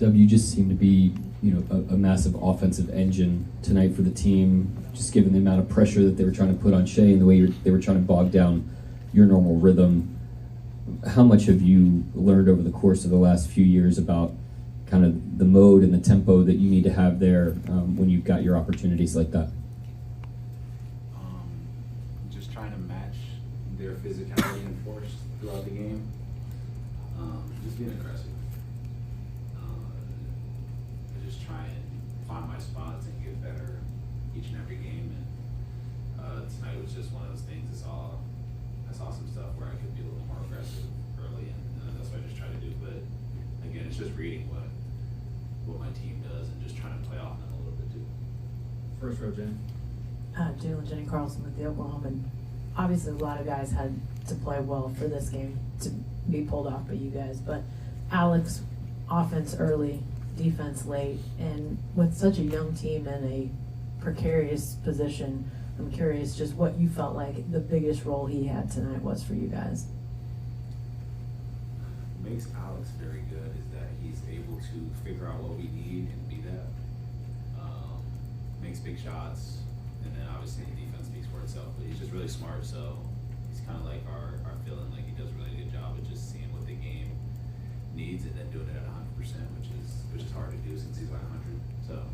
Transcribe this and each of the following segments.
You just seem to be, a massive offensive engine tonight for the team, just given the amount of pressure that they were trying to put on Shea and the way they were trying to bog down your normal rhythm. How much have you learned over the course of the last few years about kind of the mode and the tempo that you need to have there when you've got your opportunities like that? Just trying to match their physicality and force throughout the game. Just being aggressive. Just try and find my spots and get better each and every game. And tonight was just one of those things. I saw some stuff where I could be a little more aggressive early, and that's what I just try to do. But again, it's just reading what my team does and just trying to play off them a little bit too. First row, Jen. Jenny Carlson with the Oklahoma. Obviously, a lot of guys had to play well for this game to be pulled off by you guys. But Alex, offense early, defense late, and with such a young team in a precarious position, I'm curious just what you felt like the biggest role he had tonight was for you guys. What makes Alex very good is that he's able to figure out what we need and be that. Makes big shots, and then obviously the defense speaks for itself, but he's just really smart, so he's kind of like our feeling, like he does a really good job of just seeing what the game needs and then doing it at 100%, which is hard to do since he's like 100. So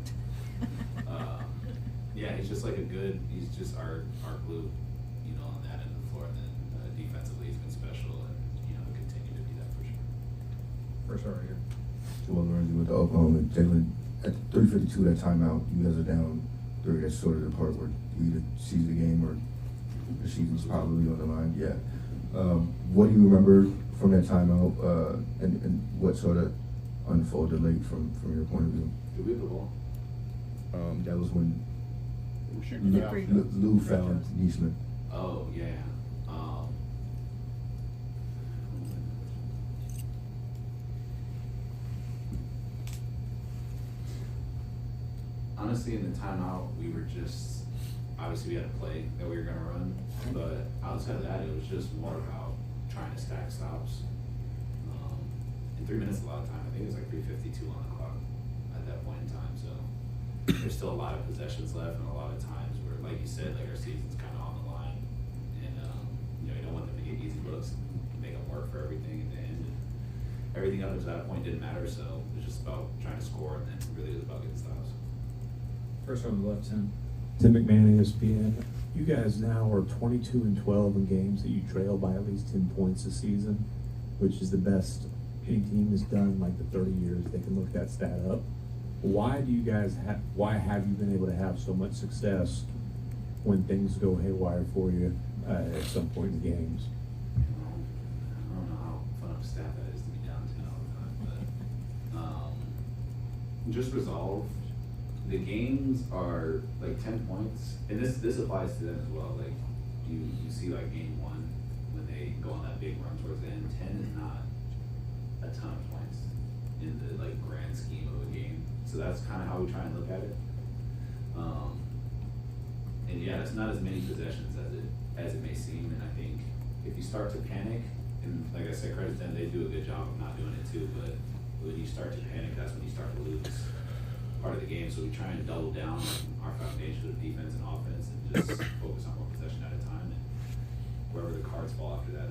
yeah, he's just like he's just our glue, on that end of the floor. And then defensively he's been special, and continue to be that for sure. First row right here. Joel Lorenzi with the Oklahoma. Jalen, at 3:52, that timeout, you guys are down 3. That's sort of the part where you either seize the game or the season's probably on the line. Yeah. What do you remember from that timeout, and what sort of unfolded late from your point of view? Did we have the ball? That was when Yeah. Lou found Neesmith. Oh yeah. Honestly, in the timeout, we were just obviously we had a play that we were going to run, but outside of that, it was just more about trying to stack stops. In 3 minutes, a lot of time. I think it was like 3:52 on the clock at that point in time. So there's still a lot of possessions left, and a lot of times where, like you said, like our season's kind of on the line, and you don't want them to get easy looks, and make them work for everything at the end. And everything up to that point didn't matter, so it was just about trying to score, and then really it was about getting stops. First row on the left, Tim. Tim McMahon, ESPN. You guys now are 22-12 in games that you trail by at least 10 points a season, which is the best any team has done like the 30 years. They can look that stat up. Why have you been able to have so much success when things go haywire for you at some point in games? I don't know how fun of a stat that is to be down 10 all the time, but just resolve. The games are like 10 points, and this applies to them as well. Like you see like game 1 when they go on that big run towards the end. 10 is not a ton of points in the like grand scheme of a game. So that's kind of how we try and look at it. And yeah, it's not as many possessions as it may seem. And I think if you start to panic, and like I said, credit to them, they do a good job of not doing it too. But when you start to panic, that's when you start to lose part of the game. So we try and double down on our foundation of defense and offense, and just focus on one possession at a time. And wherever the cards fall after that,